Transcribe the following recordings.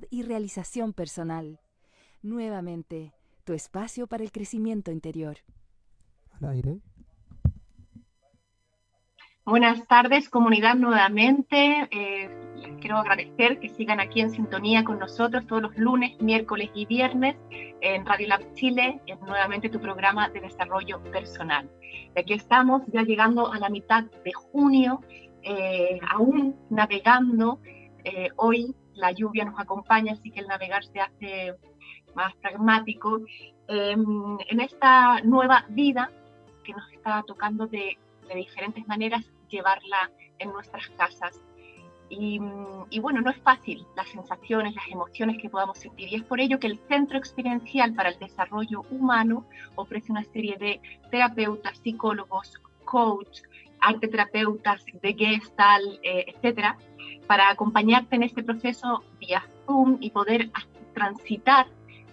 y realización personal. Nuevamente, tu espacio para el crecimiento interior. Al aire. Buenas tardes, comunidad, nuevamente. Les quiero agradecer que sigan aquí en sintonía con nosotros todos los lunes, miércoles y viernes en Radio Lab Chile, en nuevamente tu programa de desarrollo personal. Y aquí estamos ya llegando a la mitad de junio, aún navegando. Hoy la lluvia nos acompaña, así que el navegar se hace más pragmático en esta nueva vida que nos está tocando de diferentes maneras llevarla en nuestras casas. Y bueno, no es fácil las sensaciones, las emociones que podamos sentir, y es por ello que el Centro Experiencial para el Desarrollo Humano ofrece una serie de terapeutas, psicólogos, coach, arteterapeutas de Gestalt, etcétera, para acompañarte en este proceso vía Zoom y poder transitar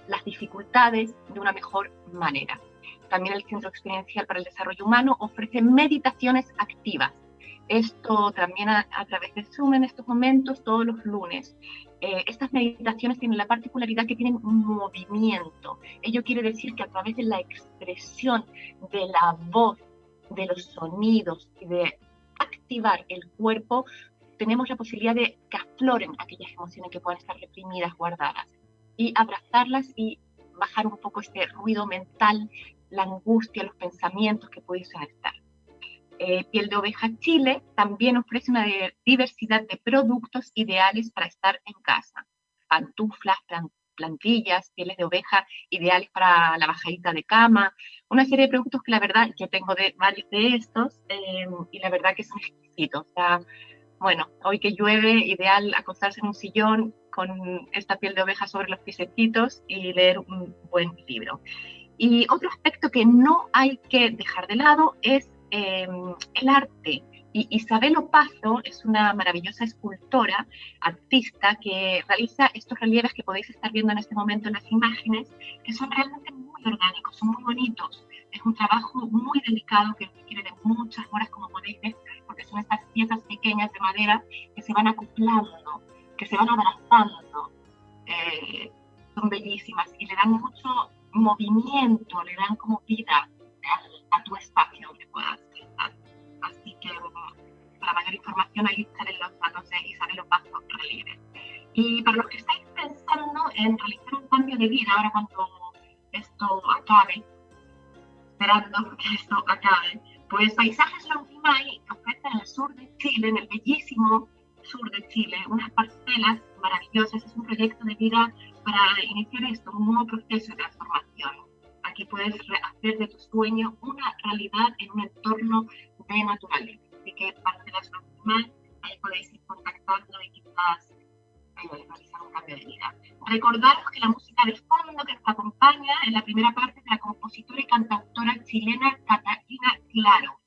las dificultades de una mejor manera. También el Centro Experiencial para el Desarrollo Humano ofrece meditaciones activas. Esto también a través de Zoom en estos momentos, todos los lunes. Estas meditaciones tienen la particularidad que tienen un movimiento. Ello quiere decir que a través de la expresión de la voz, de los sonidos y de activar el cuerpo, tenemos la posibilidad de que afloren aquellas emociones que puedan estar reprimidas, guardadas, y abrazarlas y bajar un poco este ruido mental, la angustia, los pensamientos que pudiesen estar. Piel de Oveja Chile también ofrece una diversidad de productos ideales para estar en casa. Pantuflas, plantillas, pieles de oveja ideales para la bajadita de cama, una serie de productos que la verdad yo tengo de varios de estos y la verdad que son exquisitos. O sea, bueno, hoy que llueve, ideal acostarse en un sillón con esta piel de oveja sobre los piececitos y leer un buen libro. Y otro aspecto que no hay que dejar de lado es el arte. Y Isabel Opazo es una maravillosa escultora, artista, que realiza estos relieves que podéis estar viendo en este momento en las imágenes, que son realmente muy orgánicos, son muy bonitos. Es un trabajo muy delicado que requiere de muchas horas, como podéis ver, porque son estas piezas pequeñas de madera que se van acoplando, que se van abrazando. Son bellísimas y le dan mucho movimiento, le dan como vida a tu espacio donde puedas estar. Así que para mayor información ahí estaré los datos de Isabel Opazo Relieve. Y para los que estáis pensando en realizar un cambio de vida ahora cuando esto acabe, esperando que esto acabe, pues Paisajes Lonquimay ofrece en el sur de Chile, en el bellísimo sur de Chile, unas parcelas maravillosas. Es un proyecto de vida para iniciar esto, un nuevo proceso de transformación. Aquí puedes hacer de tu sueño una realidad en un entorno de naturaleza. Así que Parcelas Lonquimay, ahí podéis ir contactando y quizás realizar un cambio de vida. Recordaros que la música de fondo que nos acompaña en la primera parte de la compositora y cantautora chilena Catalina Claro.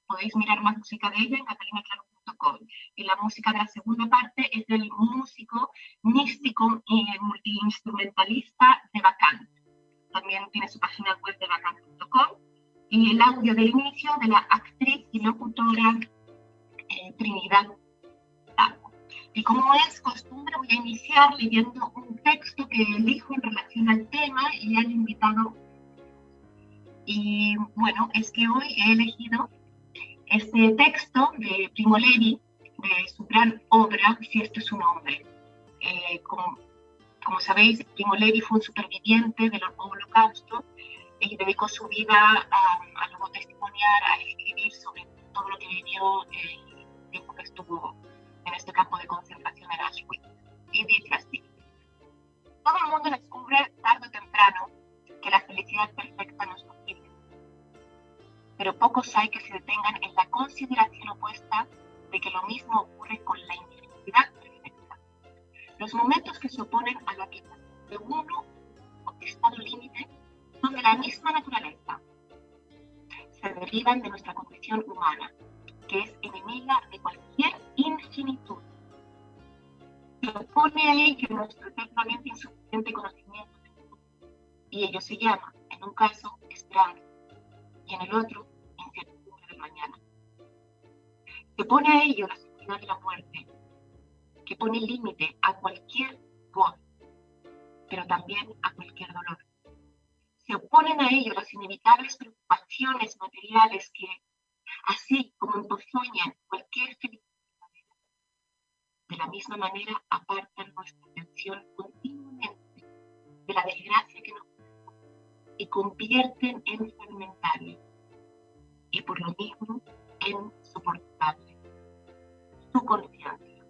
Podéis mirar más música de ella en catalinaclaro.com. Y la música de la segunda parte es del músico místico y multiinstrumentalista de Bacán. También tiene su página web de bacán.com. Y el audio del inicio de la actriz y locutora Trinidad. Y como es costumbre, voy a iniciar leyendo un texto que elijo en relación al tema y al invitado. Y bueno, es que hoy he elegido este texto de Primo Levi, de su gran obra, Si este es un hombre. Como sabéis, Primo Levi fue un superviviente del Holocausto y dedicó su vida a luego testimoniar, a escribir sobre todo lo que vivió el tiempo que estuvo en este campo de concentración en Auschwitz. Y dice así: todo el mundo descubre tarde o temprano que la felicidad perfecta no es posible, pero pocos hay que se detengan en la consideración opuesta de que lo mismo ocurre con la infelicidad perfecta. Los momentos que se oponen a la vida de uno o estado límite son de la misma naturaleza. Se derivan de nuestra condición humana, que es enemiga de cualquier infinitud. Se opone a ello nuestro eternamente insuficiente conocimiento, y ello se llama, en un caso, esperanza, y en el otro, incertidumbre del mañana. Se opone a ello la seguridad de la muerte, que pone límite a cualquier voz, pero también a cualquier dolor. Se oponen a ello las inevitables preocupaciones materiales que, así como empozoñan cualquier felicidad, de la misma manera apartan nuestra atención continuamente de la desgracia que nos y convierten en fragmentaria y por lo mismo en soportable su conciencia.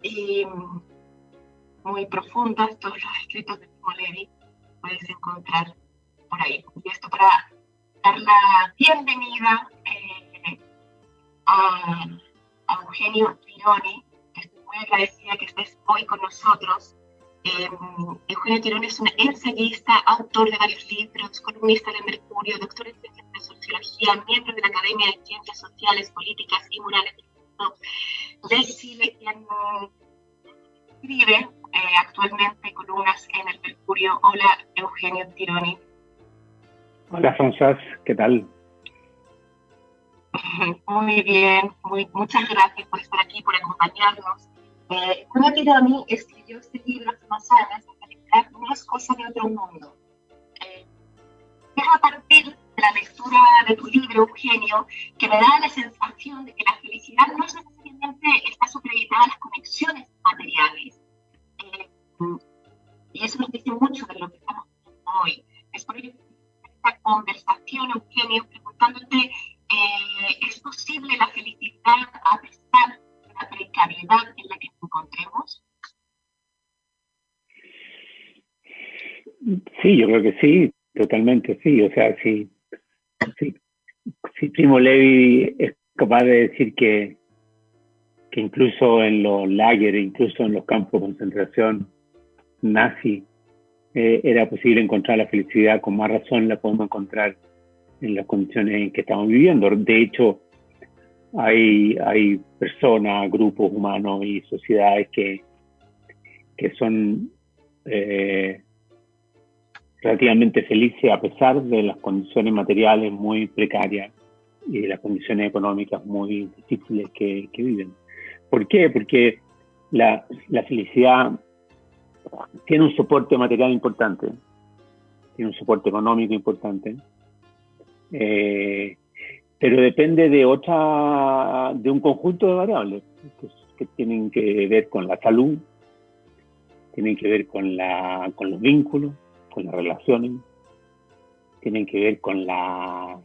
Y muy profundas todos los escritos de Primo Levi puedes encontrar por ahí. Y esto para dar la bienvenida a Eugenio Tironi, que estoy muy agradecida que estés hoy con nosotros. Eugenio Tironi es un ensayista, autor de varios libros, columnista de Mercurio, doctor en ciencias de sociología, miembro de la Academia de Ciencias Sociales, Políticas y Morales de Chile, quien escribe actualmente columnas en el Mercurio. Hola, Eugenio Tironi. Hola, François, ¿qué tal? Muy bien, muchas gracias por estar aquí, por acompañarnos. Eugenio Tironi escribió este libro hace unos años, No es cosa de otro mundo. Es a partir de la lectura de tu libro, Eugenio, que me da la sensación de que la felicidad no es necesariamente está supeditada a las conexiones materiales. Y eso nos dice mucho de lo que estamos haciendo hoy. Es por ello que esta conversación, Eugenio, preguntándote, ¿es posible la felicidad a pesar de la precariedad en la que nos encontremos? Sí, yo creo que sí, totalmente sí. O sea, si Primo Levi es capaz de decir que incluso en los lágeres, incluso en los campos de concentración nazi, era posible encontrar la felicidad, con más razón la podemos encontrar en las condiciones en que estamos viviendo. De hecho, hay personas, grupos humanos y sociedades que son relativamente felices a pesar de las condiciones materiales muy precarias y de las condiciones económicas muy difíciles que viven. ¿Por qué? Porque la felicidad tiene un soporte material importante, tiene un soporte económico importante, pero depende de un conjunto de variables que tienen que ver con la salud, tienen que ver con los vínculos, con las relaciones, tienen que ver con la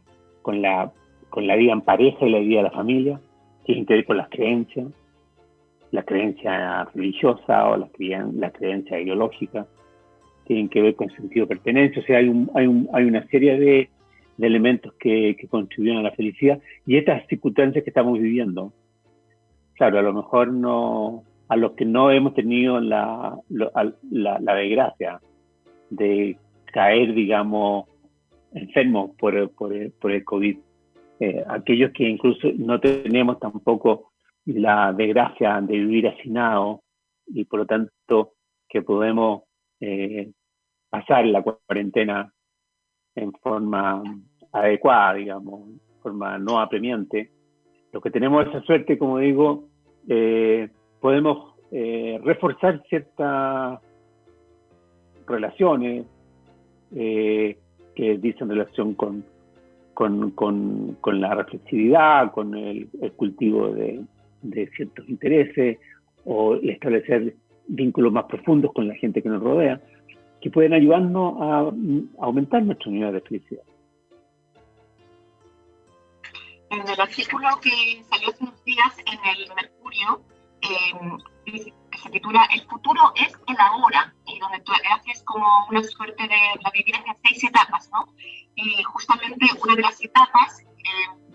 vida en pareja y la vida de la familia, tienen que ver con las creencias, la creencia religiosa o la creencia ideológica, tienen que ver con el sentido de pertenencia. O sea, hay una serie de elementos que contribuyen a la felicidad, y estas circunstancias que estamos viviendo, claro, a lo mejor no, a los que no hemos tenido la desgracia de caer, digamos, enfermos por el COVID, aquellos que incluso no tenemos tampoco la desgracia de vivir hacinados y por lo tanto que podemos pasar la cuarentena en forma adecuada, digamos, en forma no apremiante. Los que tenemos esa suerte, como digo, podemos reforzar ciertas relaciones que dicen relación con la reflexividad, con el cultivo de ciertos intereses, o establecer vínculos más profundos con la gente que nos rodea, que pueden ayudarnos a aumentar nuestro nivel de felicidad. En el artículo que salió hace unos días en el Mercurio, que se titula El futuro es el ahora, y donde tú haces como una suerte de la vivir en 6 etapas, ¿no? Y justamente una de las etapas,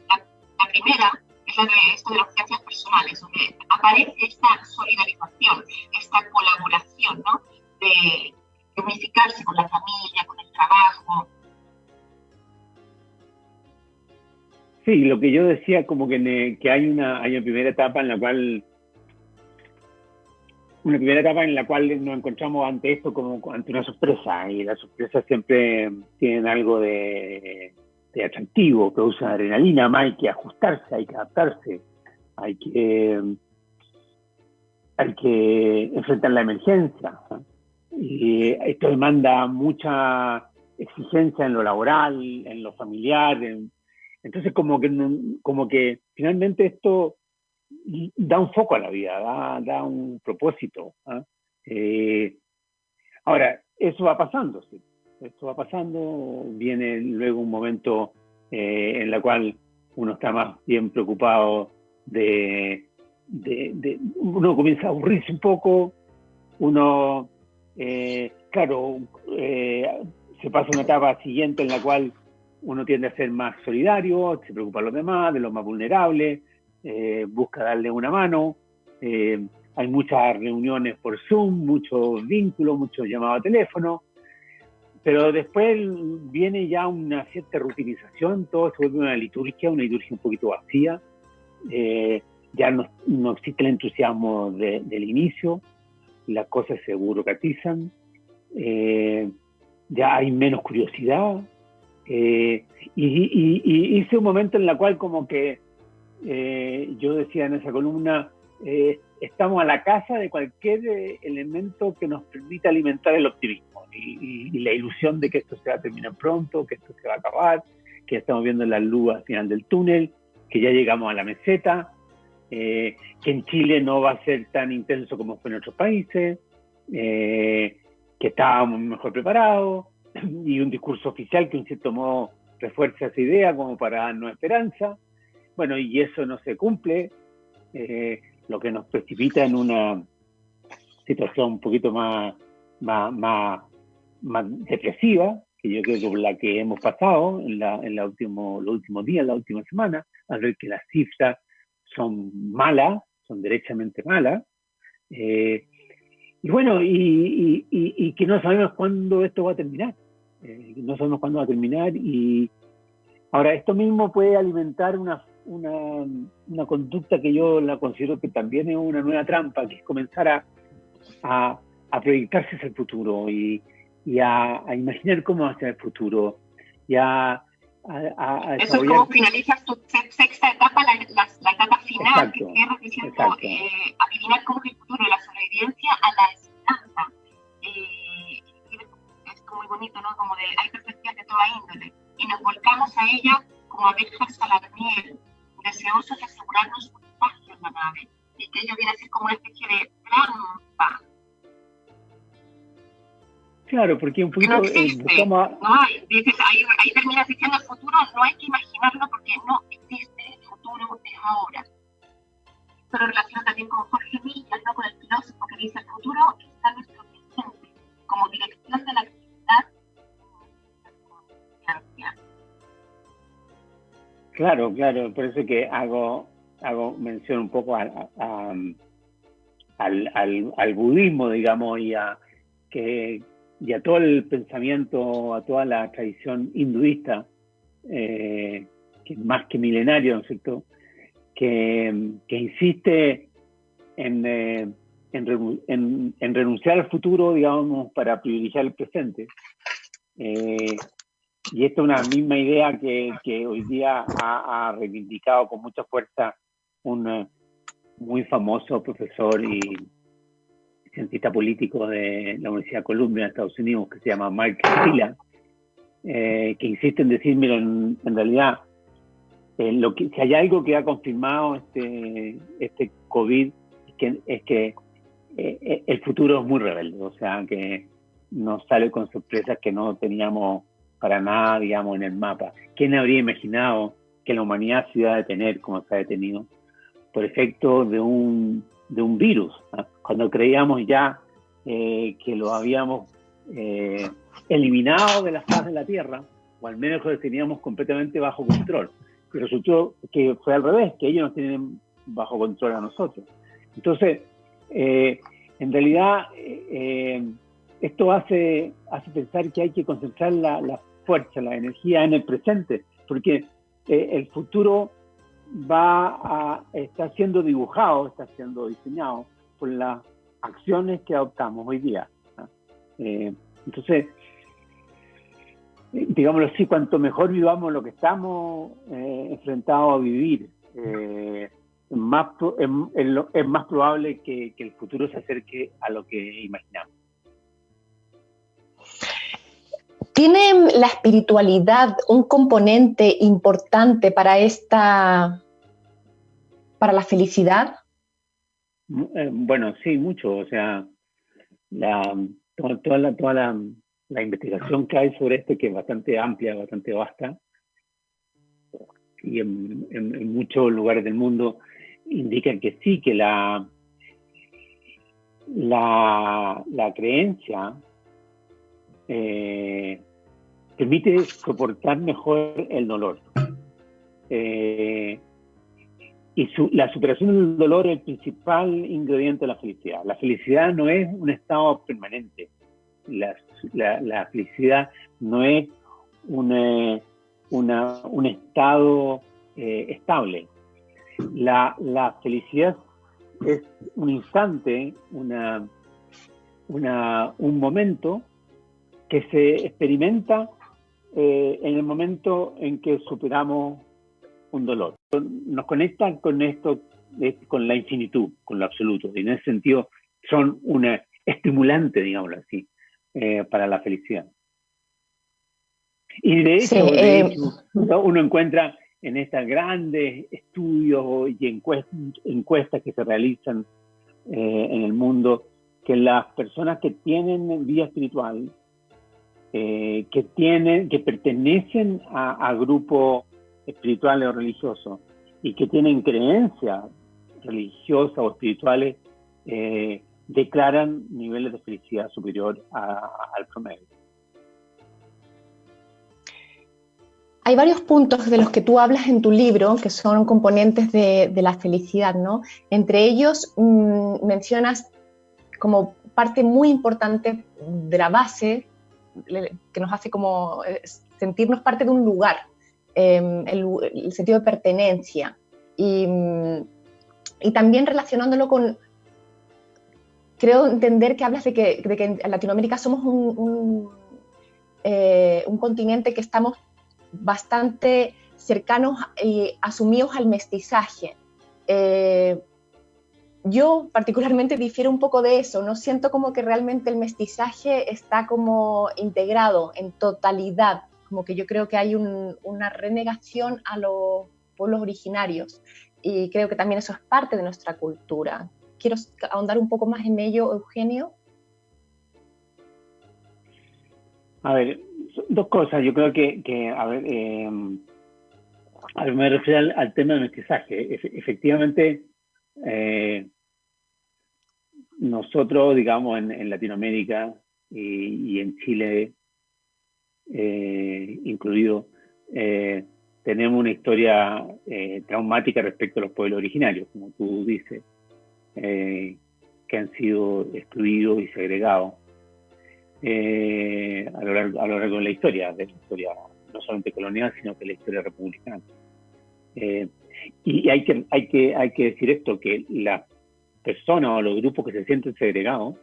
la primera, es la de esto de las ciencias personales, donde aparece esta solidarización, esta colaboración, ¿no? De unificarse con la familia, con el trabajo. Sí, lo que yo decía, como que hay una primera etapa en la cual nos encontramos ante esto como ante una sorpresa, y las sorpresas siempre tienen algo de atractivo, producen adrenalina, más hay que ajustarse, hay que adaptarse, hay que hay que enfrentar la emergencia. Y esto demanda mucha exigencia en lo laboral, en lo familiar. Entonces, como que finalmente esto da un foco a la vida, da un propósito. Ahora, eso va pasando, sí. Esto va pasando, viene luego un momento en el cual uno está más bien preocupado uno comienza a aburrirse un poco, uno, claro, se pasa una etapa siguiente en la cual uno tiende a ser más solidario, se preocupa de los demás, de los más vulnerables, busca darle una mano, hay muchas reuniones por Zoom, muchos vínculos, muchos llamados a teléfono, pero después viene ya una cierta rutinización, todo se vuelve una liturgia un poquito vacía, ya no existe el entusiasmo del inicio, las cosas se burocratizan, ya hay menos curiosidad, y hice un momento en el cual como que yo decía en esa columna, estamos a la caza de cualquier elemento que nos permita alimentar el optimismo y la ilusión de que esto se va a terminar pronto, que esto se va a acabar, que ya estamos viendo la luz al final del túnel, que ya llegamos a la meseta, que en Chile no va a ser tan intenso como fue en otros países, que estábamos mejor preparados, y un discurso oficial que en cierto modo refuerza esa idea como para darnos esperanza. Bueno, y eso no se cumple, lo que nos precipita en una situación un poquito más depresiva, que yo creo que por la que hemos pasado en los últimos días, la última semana, al ver que las cifras son malas, son derechamente malas, y bueno, y que no sabemos cuándo esto va a terminar, y ahora esto mismo puede alimentar una conducta que yo la considero que también es una nueva trampa, que es comenzar a proyectarse hacia el futuro y a imaginar cómo va a ser el futuro, y a eso es como finalizas tu sexta etapa, la etapa final. Exacto, que cierras diciendo adivinar cómo es el futuro, la sobrevivencia a la esperanza. Es muy bonito, ¿no? Como hay perspectivas de toda índole y nos volcamos a ella como abejas a la miel, deseosos de asegurarnos un espacio en la nave, y que ello viene a ser como una especie de trampa. Claro, porque un poquito no existe, no hay. Dices, ahí terminas diciendo el futuro no hay que imaginarlo porque no existe, el futuro es ahora. Pero relaciona también con Jorge Millas, ¿no? Con el filósofo que dice el futuro está en nuestro presente, como dirección de la actividad. Claro, por eso que hago mención un poco al budismo, digamos, y a todo el pensamiento, a toda la tradición hinduista, que es más que milenario, ¿no es cierto?, que insiste en renunciar al futuro, digamos, para privilegiar el presente. Y esta es una misma idea que hoy día ha reivindicado con mucha fuerza un muy famoso profesor y cientista político de la Universidad de Columbia en Estados Unidos, que se llama Mark Silla, que insiste en decir, mira, en realidad, si hay algo que ha confirmado este COVID, es que el futuro es muy rebelde, o sea, que nos sale con sorpresas que no teníamos para nada, digamos, en el mapa. ¿Quién habría imaginado que la humanidad se iba a detener como se ha detenido por efecto de un virus, ¿no? Cuando creíamos ya que lo habíamos eliminado de la faz de la Tierra, o al menos lo teníamos completamente bajo control. Y resultó que fue al revés, que ellos nos tienen bajo control a nosotros. Entonces, en realidad, esto hace pensar que hay que concentrar la fuerza, la energía en el presente, porque el futuro está siendo dibujado, está siendo diseñado por las acciones que adoptamos hoy día, ¿no? Entonces, digámoslo así, cuanto mejor vivamos lo que estamos enfrentados a vivir, es más probable que el futuro se acerque a lo que imaginamos. ¿Tiene la espiritualidad un componente importante para la felicidad? Bueno, sí, mucho. O sea, toda la investigación que hay sobre esto, que es bastante amplia, bastante vasta, y en muchos lugares del mundo indican que sí, que la creencia permite soportar mejor el dolor. Y la superación del dolor es el principal ingrediente de la felicidad. La felicidad no es un estado permanente. La felicidad no es un estado estable. La felicidad es un instante, un momento que se experimenta en el momento en que superamos un dolor. Nos conectan con esto, con la infinitud, con lo absoluto. Y en ese sentido son una estimulante, digámoslo así, para la felicidad. Y de hecho, uno encuentra en estos grandes estudios y encuestas que se realizan en el mundo, que las personas que tienen vida espiritual, que pertenecen a grupos espirituales o religiosos y que tienen creencias religiosas o espirituales, declaran niveles de felicidad superior al promedio. Hay varios puntos de los que tú hablas en tu libro que son componentes de la felicidad, ¿no? Entre ellos mencionas como parte muy importante de la base que nos hace como sentirnos parte de un lugar, el sentido de pertenencia. Y también relacionándolo con, creo entender que hablas de que en Latinoamérica somos un continente que estamos bastante cercanos y asumidos al mestizaje. Yo particularmente difiero un poco de eso, no siento como que realmente el mestizaje está como integrado en totalidad, como que yo creo que hay una renegación a los pueblos originarios y creo que también eso es parte de nuestra cultura. Quiero ahondar un poco más en ello, Eugenio. A ver, dos cosas. Yo creo que me refiero al tema del mestizaje. Efectivamente, nosotros, digamos, en Latinoamérica y en Chile incluido, tenemos una historia traumática respecto a los pueblos originarios, como tú dices, que han sido excluidos y segregados a lo largo de la historia no solamente colonial, sino que la historia republicana. Y hay que decir esto, que las personas o los grupos que se sienten segregados,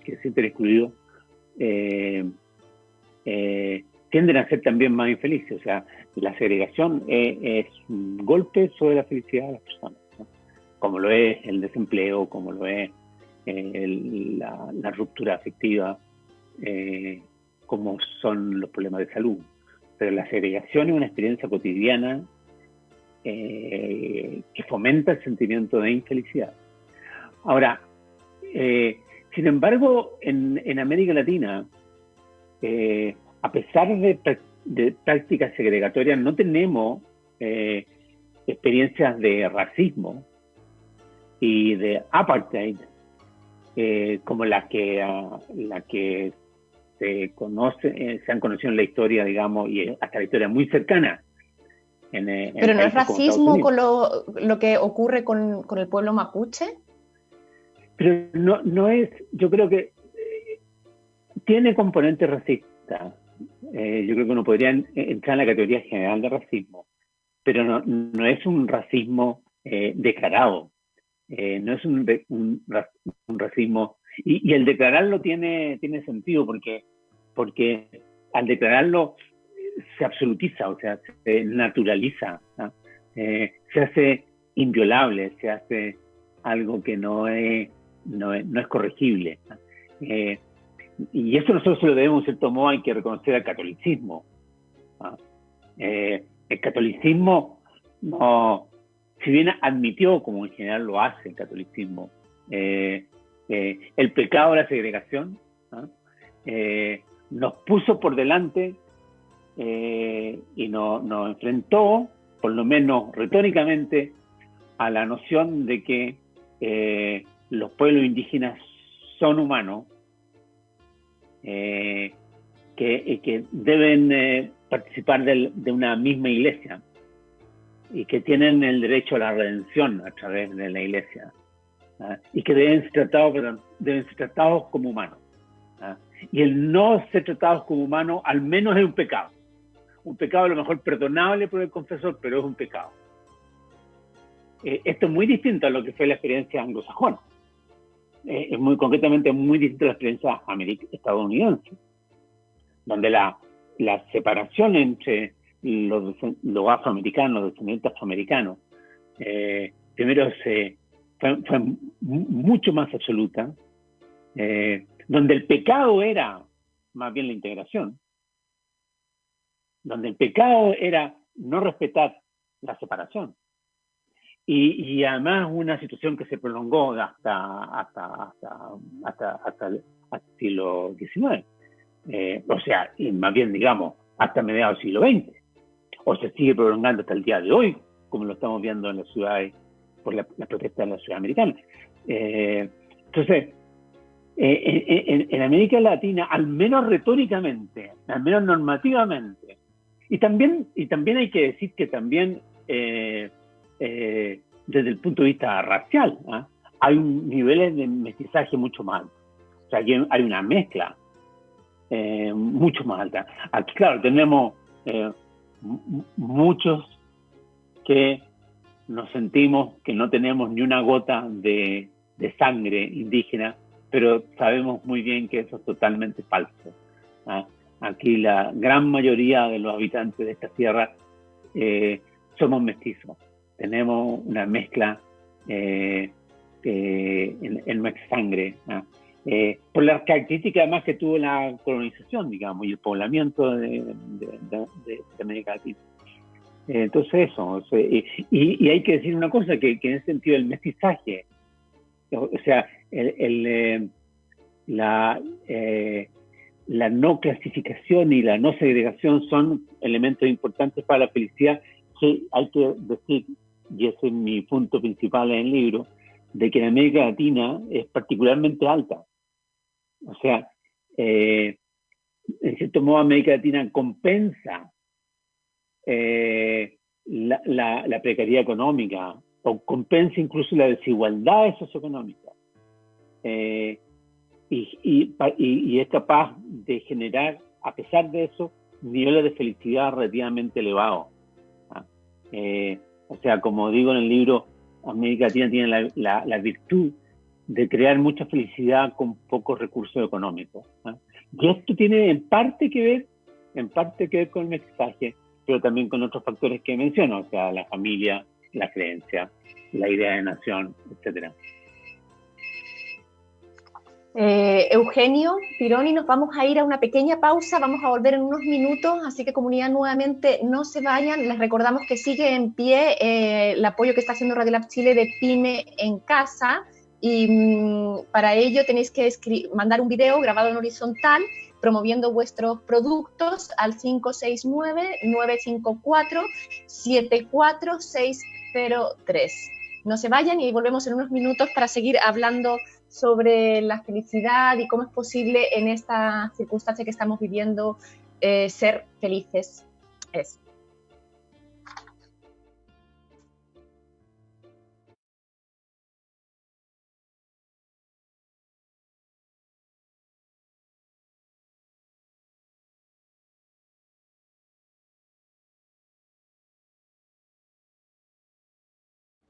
que se sienten excluidos, tienden a ser también más infelices. O sea, la segregación es un golpe sobre la felicidad de las personas, ¿no? Como lo es el desempleo, como lo es la ruptura afectiva, como son los problemas de salud. Pero la segregación es una experiencia cotidiana que fomenta el sentimiento de infelicidad. Ahora, sin embargo, en América Latina, a pesar de prácticas segregatorias, no tenemos experiencias de racismo y de apartheid como la que se han conocido en la historia, digamos, y hasta la historia muy cercana. ¿Pero no es racismo con lo que ocurre con el pueblo mapuche? Pero no es, yo creo que tiene componentes racistas. Yo creo que uno podría entrar en la categoría general de racismo, pero no es un racismo declarado. No es un racismo, y el declararlo tiene sentido porque al declararlo se absolutiza, o sea, se naturaliza, ¿no? Se hace inviolable, se hace algo que no es corregible. Y eso nosotros se lo debemos, en cierto modo, hay que reconocer al catolicismo. El catolicismo, no, si bien admitió, como en general lo hace el catolicismo, el pecado de la segregación, nos puso por delante y nos enfrentó, por lo menos retóricamente, a la noción de que los pueblos indígenas son humanos, que deben participar de una misma iglesia y que tienen el derecho a la redención a través de la iglesia, y que deben ser tratados como humanos. Y el no ser tratados como humanos al menos es un pecado a lo mejor perdonable por el confesor, pero es un pecado. Esto es muy distinto a lo que fue la experiencia anglosajona. Es concretamente muy distinto a la experiencia estadounidense, donde la separación entre los afroamericanos, los descendientes afroamericanos, primero fue mucho más absoluta, donde el pecado era más bien la integración, donde el pecado era no respetar la separación. Y además una situación que se prolongó hasta el siglo XIX. O sea, y más bien, digamos, hasta mediados del siglo XX. O se sigue prolongando hasta el día de hoy, como lo estamos viendo en las ciudades, por las protestas en las ciudades americanas. Entonces, en América Latina, al menos retóricamente, al menos normativamente, y también hay que decir que también desde el punto de vista racial, hay niveles de mestizaje mucho más altos. O sea, hay una mezcla mucho más alta. Aquí, claro, tenemos muchos que nos sentimos que no tenemos ni una gota de sangre indígena, pero sabemos muy bien que eso es totalmente falso. Aquí la gran mayoría de los habitantes de esta tierra somos mestizos. Tenemos una mezcla en nuestra sangre, por las características además que tuvo la colonización, digamos, y el poblamiento de América Latina. Entonces eso, y hay que decir una cosa, que en ese sentido el mestizaje, o sea, la no clasificación y la no segregación son elementos importantes para la felicidad, que hay que decir, y ese es mi punto principal en el libro, de que en América Latina es particularmente alta. O sea, en cierto modo América Latina compensa la precariedad económica, o compensa incluso la desigualdad socioeconómica. Y es capaz de generar, a pesar de eso, niveles de felicidad relativamente elevados. O sea, como digo en el libro, América Latina tiene la virtud de crear mucha felicidad con pocos recursos económicos. Y esto tiene en parte que ver con el mestizaje, pero también con otros factores que menciono, o sea, la familia, la creencia, la idea de nación, etcétera. Eugenio Pironi, nos vamos a ir a una pequeña pausa, vamos a volver en unos minutos, así que comunidad, nuevamente no se vayan, les recordamos que sigue en pie el apoyo que está haciendo Radio Lab Chile de Pyme en Casa, y para ello tenéis que mandar un video grabado en horizontal promoviendo vuestros productos al 569-954-74603. No se vayan y volvemos en unos minutos para seguir hablando sobre la felicidad y cómo es posible en esta circunstancia que estamos viviendo ser felices.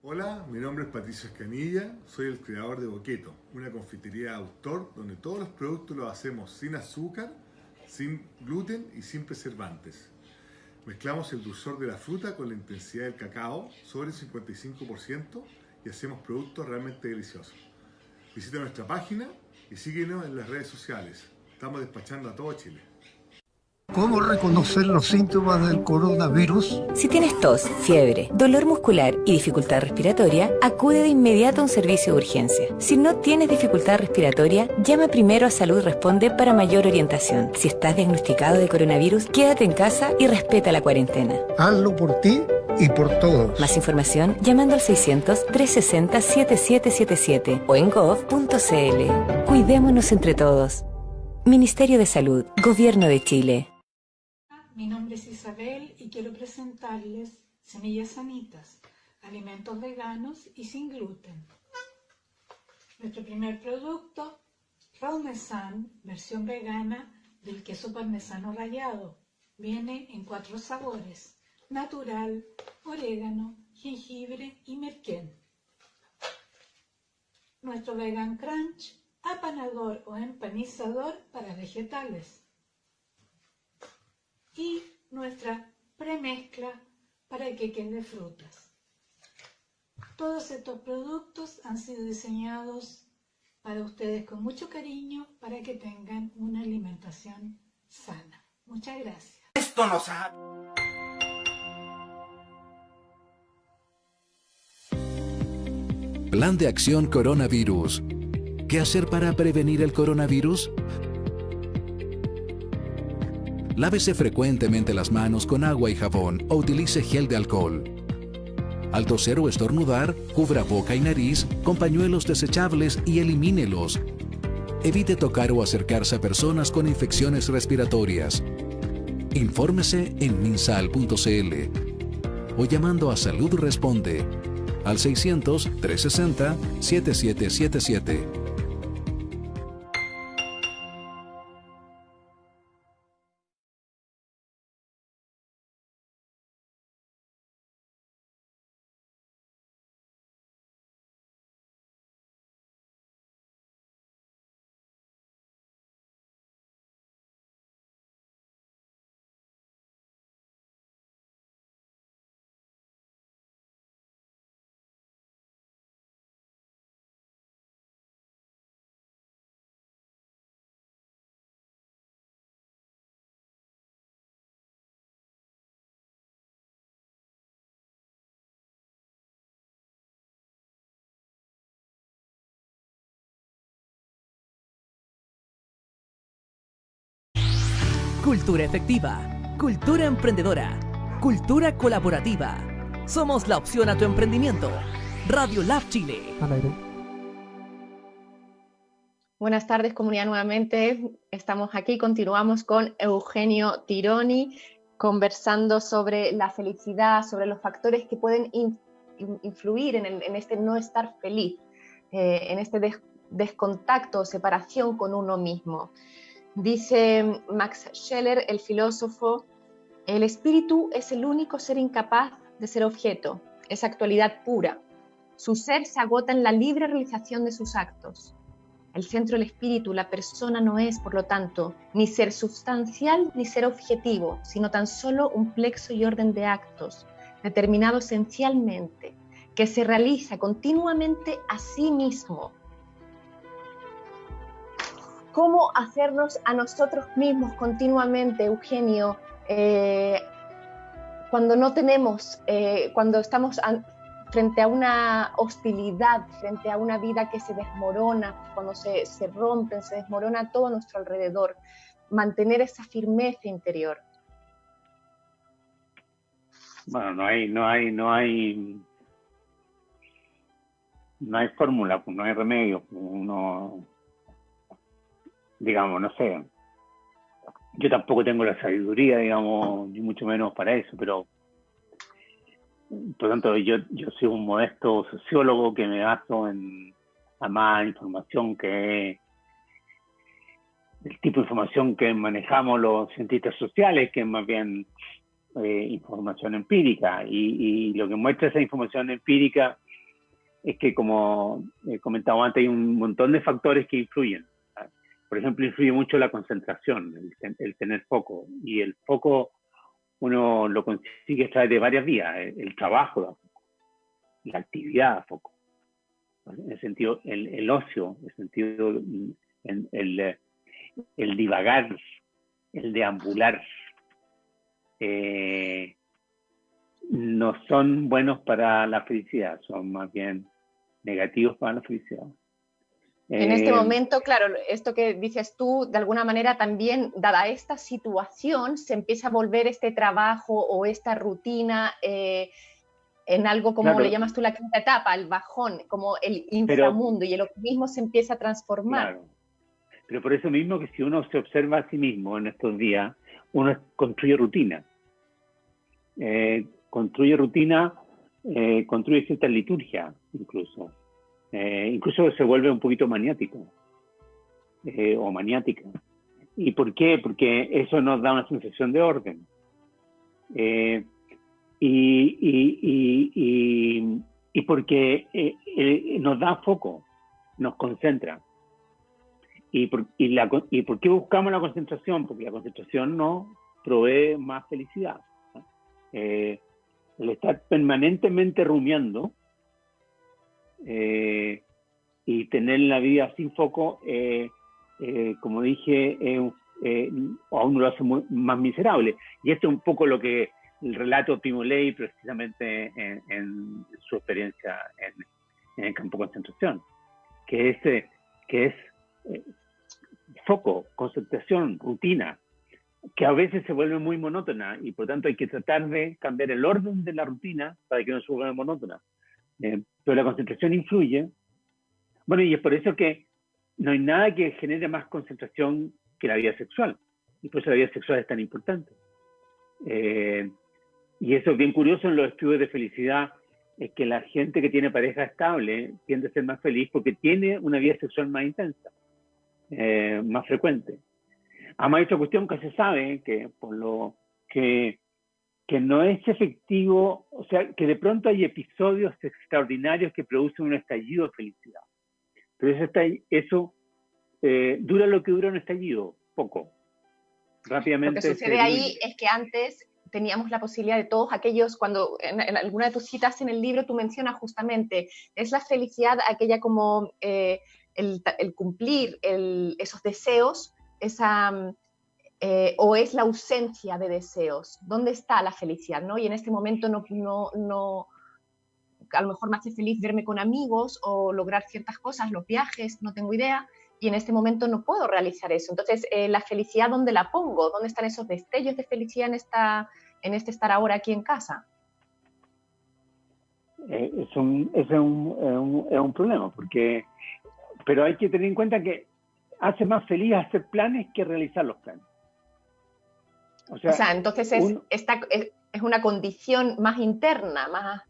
Hola, mi nombre es Patricio Escanilla, soy el creador de Boqueto, una confitería de autor donde todos los productos los hacemos sin azúcar, sin gluten y sin preservantes. Mezclamos el dulzor de la fruta con la intensidad del cacao sobre el 55% y hacemos productos realmente deliciosos. Visita nuestra página y síguenos en las redes sociales. Estamos despachando a todo Chile. ¿Cómo reconocer los síntomas del coronavirus? Si tienes tos, fiebre, dolor muscular y dificultad respiratoria, acude de inmediato a un servicio de urgencia. Si no tienes dificultad respiratoria, llama primero a Salud Responde para mayor orientación. Si estás diagnosticado de coronavirus, quédate en casa y respeta la cuarentena. Hazlo por ti y por todos. Más información llamando al 600-360-7777 o en gov.cl. Cuidémonos entre todos. Ministerio de Salud, Gobierno de Chile. Mi nombre es Isabel y quiero presentarles Semillas Sanitas, alimentos veganos y sin gluten. Nuestro primer producto, Parmesan, versión vegana del queso parmesano rallado. Viene en 4 sabores: natural, orégano, jengibre y merquén. Nuestro Vegan Crunch, apanador o empanizador para vegetales. Y nuestra premezcla para queques de frutas. Todos estos productos han sido diseñados para ustedes con mucho cariño para que tengan una alimentación sana. Muchas gracias. Esto no sabe. Plan de acción coronavirus. ¿Qué hacer para prevenir el coronavirus? Lávese frecuentemente las manos con agua y jabón o utilice gel de alcohol. Al toser o estornudar, cubra boca y nariz con pañuelos desechables y elimínelos. Evite tocar o acercarse a personas con infecciones respiratorias. Infórmese en minsal.cl o llamando a Salud Responde al 600-360-7777. Cultura efectiva, cultura emprendedora, cultura colaborativa. Somos la opción a tu emprendimiento. Radio Lab Chile. Buenas tardes, comunidad, nuevamente. Estamos aquí, continuamos con Eugenio Tironi, conversando sobre la felicidad, sobre los factores que pueden influir en este no estar feliz, en este descontacto o separación con uno mismo. Dice Max Scheler, el filósofo, el espíritu es el único ser incapaz de ser objeto, es actualidad pura. Su ser se agota en la libre realización de sus actos. El centro del espíritu, la persona, no es, por lo tanto, ni ser sustancial ni ser objetivo, sino tan solo un plexo y orden de actos, determinado esencialmente, que se realiza continuamente a sí mismo. ¿Cómo hacernos a nosotros mismos continuamente, Eugenio, cuando no tenemos, cuando estamos frente a una hostilidad, frente a una vida que se desmorona, cuando se rompen, se desmorona todo a nuestro alrededor, mantener esa firmeza interior? Bueno, no hay fórmula, pues no hay remedio. Uno, digamos, no sé, yo tampoco tengo la sabiduría, digamos, ni mucho menos para eso, pero por lo tanto yo soy un modesto sociólogo que me baso en la más información que el tipo de información que manejamos los cientistas sociales, que es más bien información empírica, y lo que muestra esa información empírica es que, como he comentado antes, hay un montón de factores que influyen. Por ejemplo, influye mucho la concentración, el tener foco, y el foco uno lo consigue a través de varias vías. El trabajo da foco, la actividad da foco. En el sentido, el ocio, en el sentido, el divagar, el deambular, no son buenos para la felicidad, son más bien negativos para la felicidad. En este momento, claro, esto que dices tú, de alguna manera también, dada esta situación, se empieza a volver este trabajo o esta rutina en algo como Claro. le llamas tú la quinta etapa, el bajón, como el inframundo, y el optimismo se empieza a transformar. Claro. Pero por eso mismo que si uno se observa a sí mismo en estos días, uno construye rutina. Construye rutina, construye cierta liturgia incluso. Incluso se vuelve un poquito maniático o maniática. ¿Y por qué? Porque eso nos da una sensación de orden. Y porque nos da foco, nos concentra. ¿Y por qué buscamos la concentración? Porque la concentración nos provee más felicidad. El estar permanentemente rumiando y tener la vida sin foco, como dije, a uno lo hace más miserable. Y esto es un poco lo que el relato de Primo Levi precisamente en su experiencia en el campo de concentración, que es foco, concentración, rutina, que a veces se vuelve muy monótona y por tanto hay que tratar de cambiar el orden de la rutina para que no se vuelva monótona. Pero la concentración influye. Bueno, y es por eso que no hay nada que genere más concentración que la vida sexual. Y por eso la vida sexual es tan importante. Y eso es bien curioso en los estudios de felicidad, es que la gente que tiene pareja estable tiende a ser más feliz porque tiene una vida sexual más intensa, más frecuente. Además, esta cuestión que se sabe que por lo que no es efectivo, o sea, que de pronto hay episodios extraordinarios que producen un estallido de felicidad. Pero eso dura lo que dura un estallido, poco. Rápidamente. Lo que sucede ahí es que antes teníamos la posibilidad de todos aquellos, cuando en alguna de tus citas en el libro tú mencionas justamente, es la felicidad aquella como el cumplir esos deseos, o es la ausencia de deseos. ¿Dónde está la felicidad? ¿No? Y en este momento no, a lo mejor me hace feliz verme con amigos o lograr ciertas cosas, los viajes, no tengo idea, y en este momento no puedo realizar eso. Entonces, la felicidad, ¿dónde la pongo? ¿Dónde están esos destellos de felicidad en este estar ahora aquí en casa? Es un problema, pero hay que tener en cuenta que hace más feliz hacer planes que realizar los planes. O sea entonces es una condición más interna,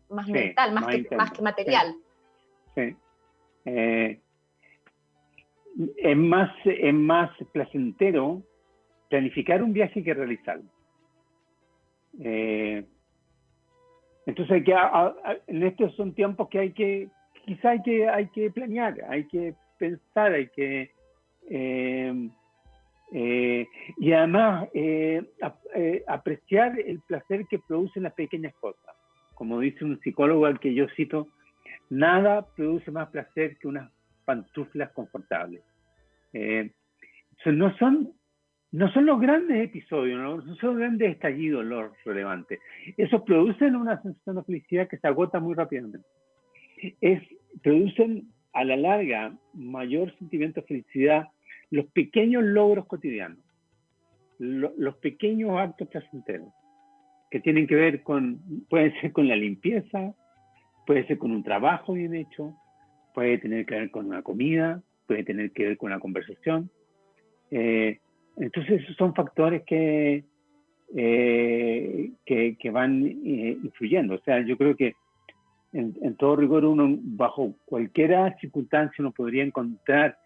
más mental, más que material. Sí. Es más placentero planificar un viaje que realizarlo. Entonces en estos son tiempos que quizá hay que planear, hay que pensar, hay que y además apreciar el placer que producen las pequeñas cosas. Como dice un psicólogo al que yo cito, nada produce más placer que unas pantuflas confortables. No son los grandes episodios, no son los grandes estallidos los relevantes. Esos producen una sensación de felicidad que se agota muy rápidamente. Producen a la larga mayor sentimiento de felicidad los pequeños logros cotidianos, los pequeños actos placenteros, que tienen que ver pueden ser con la limpieza, puede ser con un trabajo bien hecho, puede tener que ver con una comida, puede tener que ver con una conversación. Entonces esos son factores que van influyendo. O sea, yo creo que en todo rigor uno, bajo cualquier circunstancia, uno podría encontrar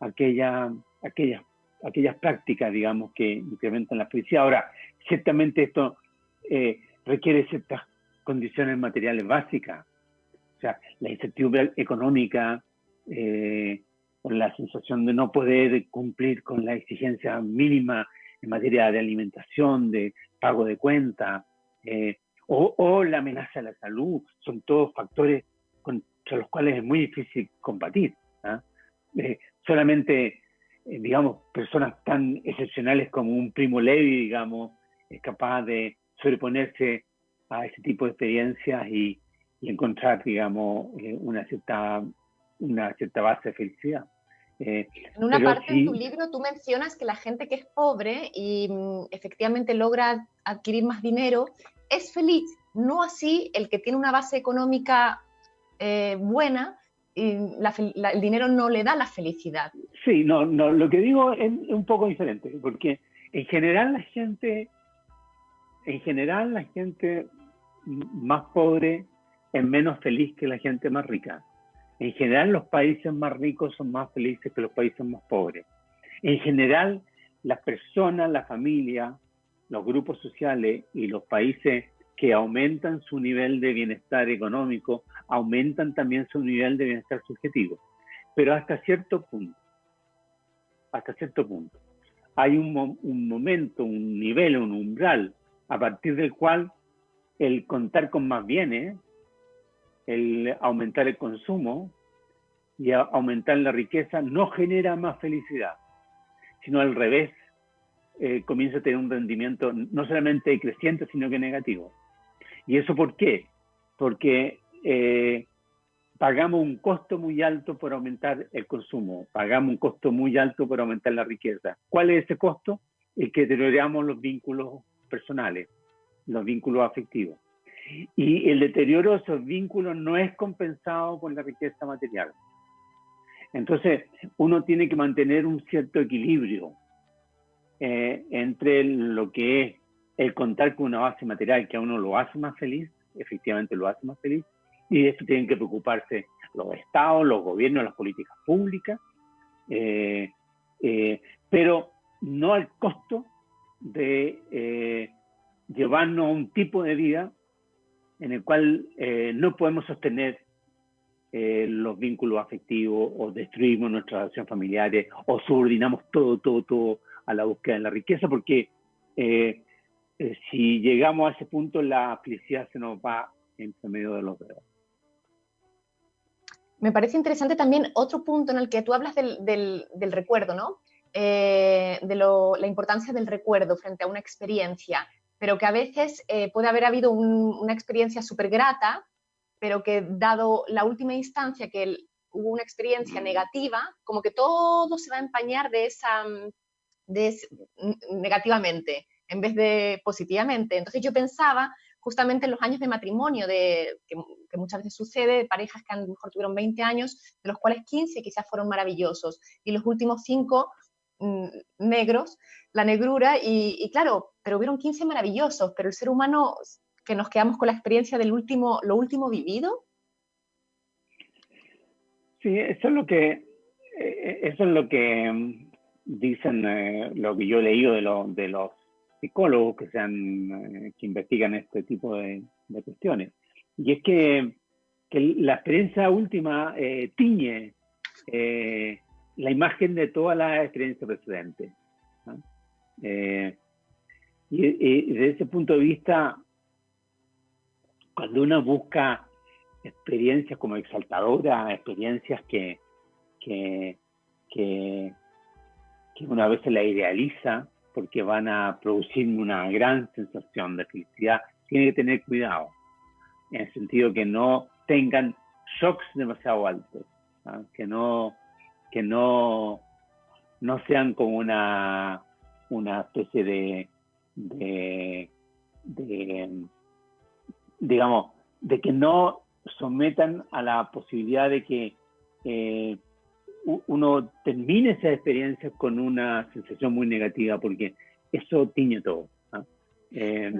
aquellas prácticas, digamos, que incrementan la felicidad. Ahora, ciertamente esto requiere ciertas condiciones materiales básicas. O sea, la incertidumbre económica, o la sensación de no poder cumplir con la exigencia mínima en materia de alimentación, de pago de cuentas, o la amenaza a la salud, son todos factores contra los cuales es muy difícil combatir. Solamente, digamos, personas tan excepcionales como un Primo Levi, digamos, es capaz de sobreponerse a ese tipo de experiencias y encontrar, digamos, una cierta base de felicidad. En una parte en tu libro tú mencionas que la gente que es pobre y efectivamente logra adquirir más dinero es feliz, no así el que tiene una base económica buena y el dinero no le da la felicidad. Sí, no, lo que digo es un poco diferente, porque en general la gente más pobre es menos feliz que la gente más rica. En general los países más ricos son más felices que los países más pobres. En general las personas, la familia, los grupos sociales y los países que aumentan su nivel de bienestar económico, aumentan también su nivel de bienestar subjetivo. Pero hasta cierto punto. Hay un momento, un nivel, un umbral, a partir del cual el contar con más bienes, el aumentar el consumo y aumentar la riqueza no genera más felicidad, sino al revés, comienza a tener un rendimiento no solamente creciente, sino que negativo. ¿Y eso por qué? Porque pagamos un costo muy alto por aumentar el consumo, pagamos un costo muy alto por aumentar la riqueza. ¿Cuál es ese costo? El que deterioramos los vínculos personales, los vínculos afectivos. Y el deterioro de esos vínculos no es compensado por la riqueza material. Entonces, uno tiene que mantener un cierto equilibrio entre lo que es el contar con una base material que a uno lo hace más feliz, efectivamente lo hace más feliz, y de esto tienen que preocuparse los estados, los gobiernos, las políticas públicas, pero no al costo de llevarnos a un tipo de vida en el cual no podemos sostener los vínculos afectivos, o destruimos nuestras relaciones familiares, o subordinamos todo a la búsqueda de la riqueza, porque si llegamos a ese punto, la felicidad se nos va entre medio de los dedos. Me parece interesante también otro punto en el que tú hablas del recuerdo, ¿no? La importancia del recuerdo frente a una experiencia, pero que a veces puede haber habido una experiencia súper grata, pero que dado la última instancia que hubo una experiencia negativa, como que todo se va a empañar negativamente en vez de positivamente. Entonces yo pensaba justamente en los años de matrimonio, que muchas veces sucede, parejas que a lo mejor tuvieron 20 años, de los cuales 15 quizás fueron maravillosos, y los últimos 5 negros, la negrura, y claro, pero hubieron 15 maravillosos, pero el ser humano, que nos quedamos con la experiencia de lo último vivido. Sí, eso es lo que dicen, lo que yo he leído de los psicólogos que investigan este tipo de cuestiones. Y es que la experiencia última tiñe la imagen de toda la experiencia precedente, ¿no? Y desde ese punto de vista, cuando uno busca experiencias como exaltadoras, experiencias que una vez se la idealiza porque van a producir una gran sensación de felicidad, tiene que tener cuidado, en el sentido que no tengan shocks demasiado altos, ¿no? que no sean como una especie digamos, de que no sometan a la posibilidad de que uno termine esa experiencia con una sensación muy negativa, porque eso tiñe todo, ¿no?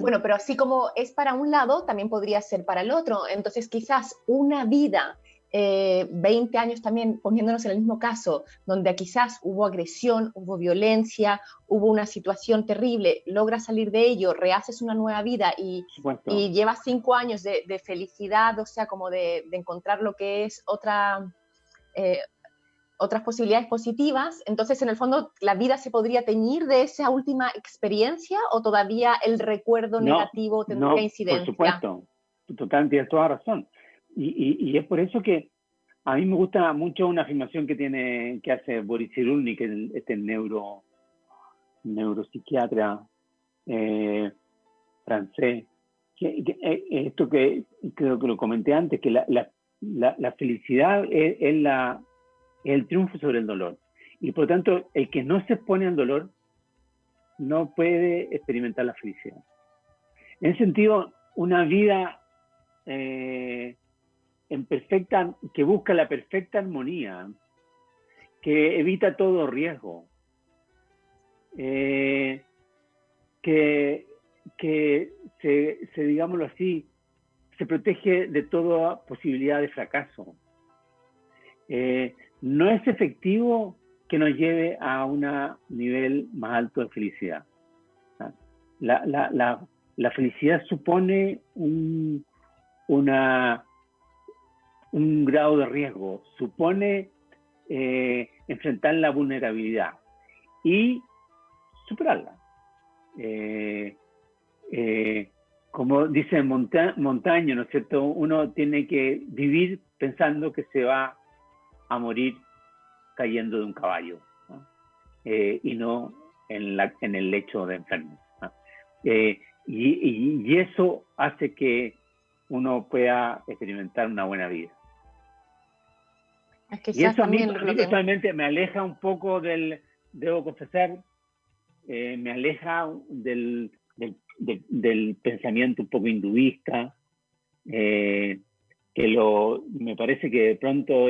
Bueno, pero así como es para un lado, también podría ser para el otro. Entonces quizás una vida, 20 años también, poniéndonos en el mismo caso, donde quizás hubo agresión, hubo violencia, hubo una situación terrible, logras salir de ello, rehaces una nueva vida y llevas 5 años de felicidad, o sea, como de encontrar lo que es otras posibilidades positivas. Entonces, en el fondo, ¿la vida se podría teñir de esa última experiencia o todavía el recuerdo negativo tendría incidencia? Por supuesto, totalmente, tienes toda razón. Y es por eso que a mí me gusta mucho una afirmación que hace Boris Cyrulnik, este neuropsiquiatra francés. Esto que creo que lo comenté antes, que la felicidad es el triunfo sobre el dolor. Y por lo tanto, el que no se expone al dolor no puede experimentar la felicidad. En ese sentido, una vida que busca la perfecta armonía, que evita todo riesgo, que digámoslo así, se protege de toda posibilidad de fracaso. No es efectivo que nos lleve a un nivel más alto de felicidad. La felicidad supone un grado de riesgo, supone enfrentar la vulnerabilidad y superarla. Como dice Montaño, ¿no es cierto? Uno tiene que vivir pensando que se va a morir cayendo de un caballo, ¿no? Y no en el lecho de enfermo, ¿no? Y eso hace que uno pueda experimentar una buena vida. Es que y eso a mí personalmente me aleja un poco debo confesar, me aleja del pensamiento un poco hinduista, me parece que de pronto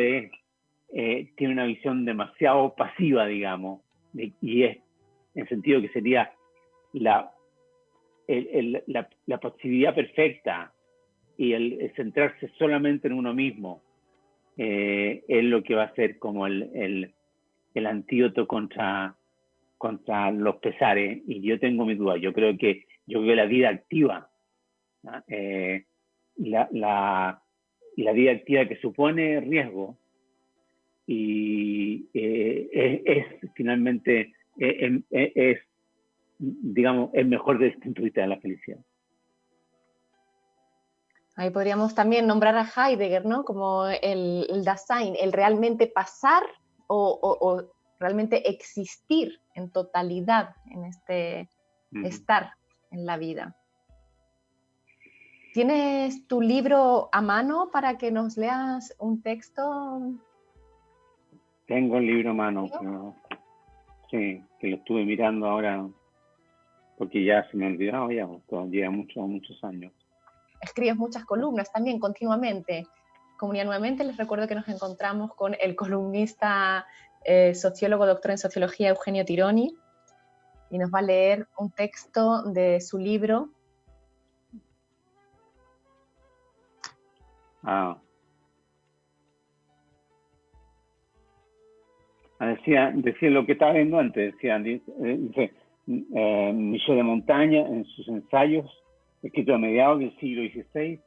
tiene una visión demasiado pasiva, digamos, y es en el sentido que sería la posibilidad perfecta y el centrarse solamente en uno mismo es lo que va a ser como el antídoto contra los pesares. Y yo tengo mis dudas. Yo creo que la vida activa, ¿no? La vida activa que supone riesgo y es finalmente digamos, es mejor desde el punto de vista de la felicidad. Ahí podríamos también nombrar a Heidegger, ¿no? Como el Dasein, el realmente pasar o realmente existir en totalidad en este estar en la vida. ¿Tienes tu libro a mano para que nos leas un texto? Tengo el libro a mano, sí, que lo estuve mirando ahora porque ya se me olvidaba, ya lleva muchos años. Escribes muchas columnas también continuamente. Comunidad Nuevamente, les recuerdo que nos encontramos con el columnista sociólogo, doctor en sociología, Eugenio Tironi, y nos va a leer un texto de su libro. Decía lo que estaba viendo antes, dice Michel de Montaigne, en sus ensayos, escritos a mediados del siglo XVI,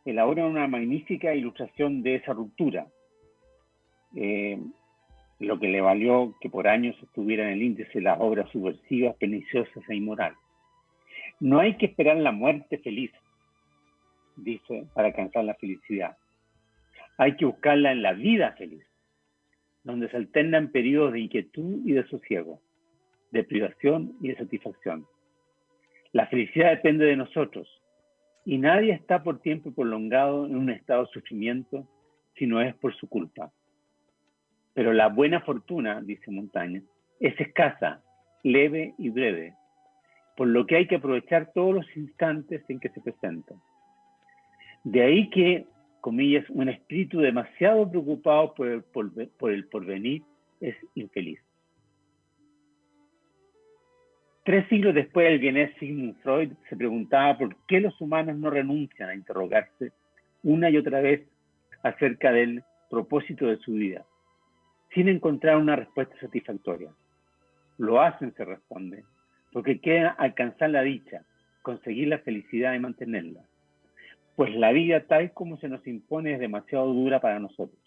elabora una magnífica ilustración de esa ruptura, lo que le valió que por años estuviera en el índice las obras subversivas, perniciosas e inmorales. No hay que esperar la muerte feliz, dice, para alcanzar la felicidad. Hay que buscarla en la vida feliz, donde se alternan periodos de inquietud y de sosiego, de privación y de satisfacción. La felicidad depende de nosotros, y nadie está por tiempo prolongado en un estado de sufrimiento si no es por su culpa. Pero la buena fortuna, dice Montaigne, es escasa, leve y breve, por lo que hay que aprovechar todos los instantes en que se presentan. De ahí que, comillas, un espíritu demasiado preocupado por el porvenir es infeliz. 3 siglos después, el vienés Sigmund Freud se preguntaba por qué los humanos no renuncian a interrogarse una y otra vez acerca del propósito de su vida, sin encontrar una respuesta satisfactoria. Lo hacen, se responde, porque quieren alcanzar la dicha, conseguir la felicidad y mantenerla. Pues la vida tal como se nos impone es demasiado dura para nosotros.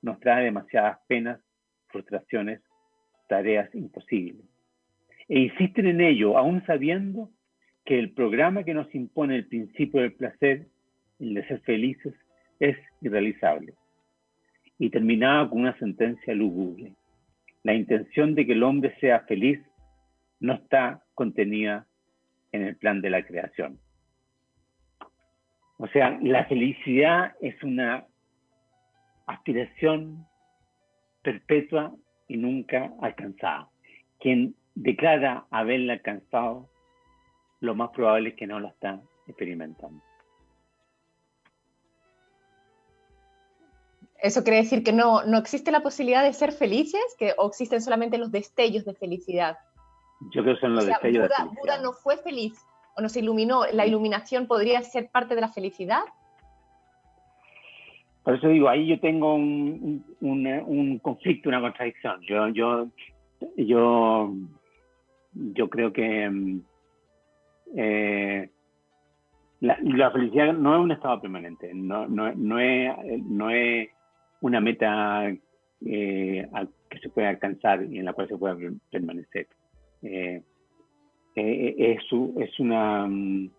nos trae demasiadas penas, frustraciones, tareas imposibles. E insisten en ello, aún sabiendo que el programa que nos impone el principio del placer, el de ser felices, es irrealizable. Y terminaba con una sentencia lúgubre. La intención de que el hombre sea feliz no está contenida en el plan de la creación. O sea, la felicidad es una aspiración perpetua y nunca alcanzada. Quien declara haberla alcanzado, lo más probable es que no la está experimentando. ¿Eso quiere decir que no existe la posibilidad de ser felices? ¿O existen solamente los destellos de felicidad? Yo creo que son los destellos de felicidad. ¿Buda no fue feliz o no se iluminó? ¿La iluminación podría ser parte de la felicidad? Por eso digo, ahí yo tengo un conflicto, una contradicción. Yo creo que la felicidad no es un estado permanente, no es una meta que se puede alcanzar y en la cual se puede permanecer. Es un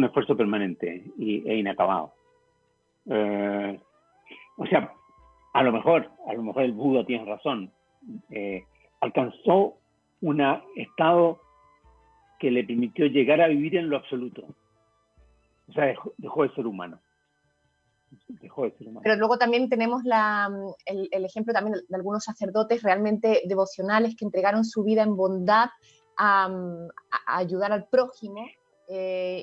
esfuerzo permanente e inacabado. O sea, a lo mejor el Buda tiene razón. Alcanzó un estado que le permitió llegar a vivir en lo absoluto. O sea, dejó de ser humano. Pero luego también tenemos el ejemplo también de algunos sacerdotes realmente devocionales que entregaron su vida en bondad a ayudar al prójimo.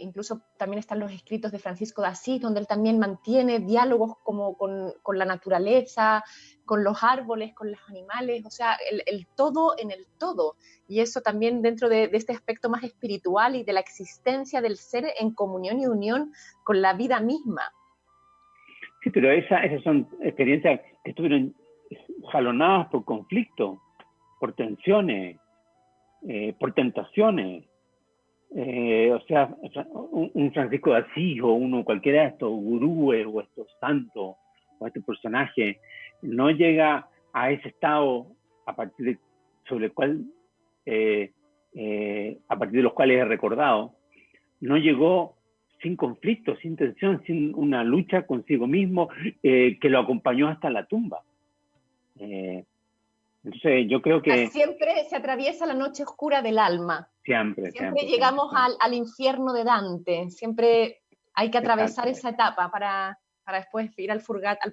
Incluso también están los escritos de Francisco de Asís, donde él también mantiene diálogos como con la naturaleza, con los árboles, con los animales, o sea, el todo en el todo. Y eso también dentro de este aspecto más espiritual y de la existencia del ser en comunión y unión con la vida misma. Sí, pero esas son experiencias que estuvieron jalonadas por conflicto, por tensiones, por tentaciones. O sea, un Francisco de Asís o uno cualquiera de estos gurúes o estos santos o este personaje no llega a ese estado a partir de los cuales es recordado, no llegó sin conflicto, sin tensión, sin una lucha consigo mismo que lo acompañó hasta la tumba. Entonces yo creo que siempre se atraviesa la noche oscura del alma. Siempre llegamos al infierno de Dante. Siempre hay que atravesar esa etapa para después ir al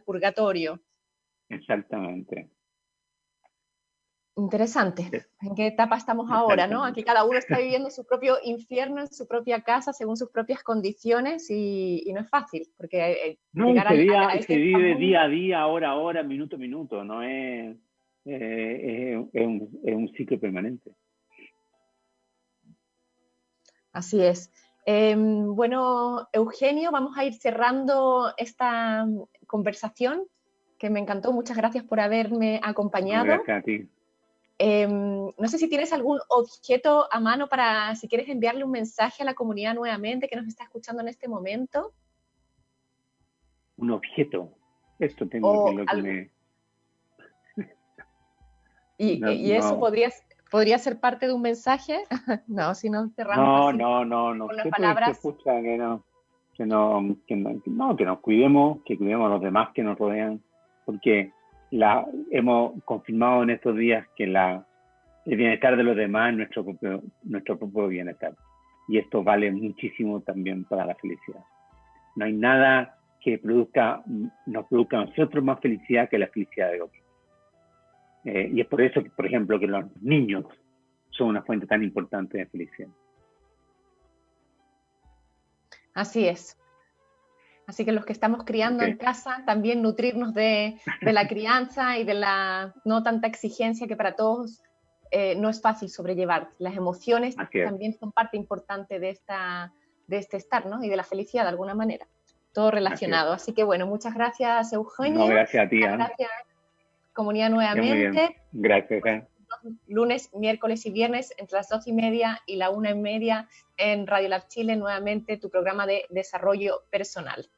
purgatorio. Exactamente. Interesante. ¿En qué etapa estamos ahora, no? Aquí cada uno está viviendo su propio infierno en su propia casa, según sus propias condiciones, y no es fácil, porque se vive día a día, hora a hora, minuto a minuto, no es un ciclo permanente. Así es. Bueno, Eugenio, vamos a ir cerrando esta conversación, que me encantó. Muchas gracias por haberme acompañado. Gracias a ti. No sé si tienes algún objeto a mano para, si quieres enviarle un mensaje a la comunidad nuevamente que nos está escuchando en este momento. Un objeto. Esto tengo que me... ¿Y eso podría ser parte de un mensaje? No, si no cerramos así. No. Con las palabras. Que nos cuidemos, que cuidemos a los demás que nos rodean, porque hemos confirmado en estos días que el bienestar de los demás es nuestro propio bienestar. Y esto vale muchísimo también para la felicidad. No hay nada que nos produzca a nosotros más felicidad que la felicidad de otros. Y es por eso, por ejemplo, que los niños son una fuente tan importante de felicidad. Así es. Así que los que estamos criando en casa, también nutrirnos de la crianza y de la no tanta exigencia que para todos no es fácil sobrellevar. Las emociones también son parte importante de este estar, ¿no? Y de la felicidad de alguna manera. Todo relacionado. Así que bueno, muchas gracias, Eugenio. No, gracias a ti. Gracias, comunidad, nuevamente. Gracias. Lunes, miércoles y viernes entre las 12:30 y la 1:30 en Radio Lab Chile, nuevamente tu programa de desarrollo personal.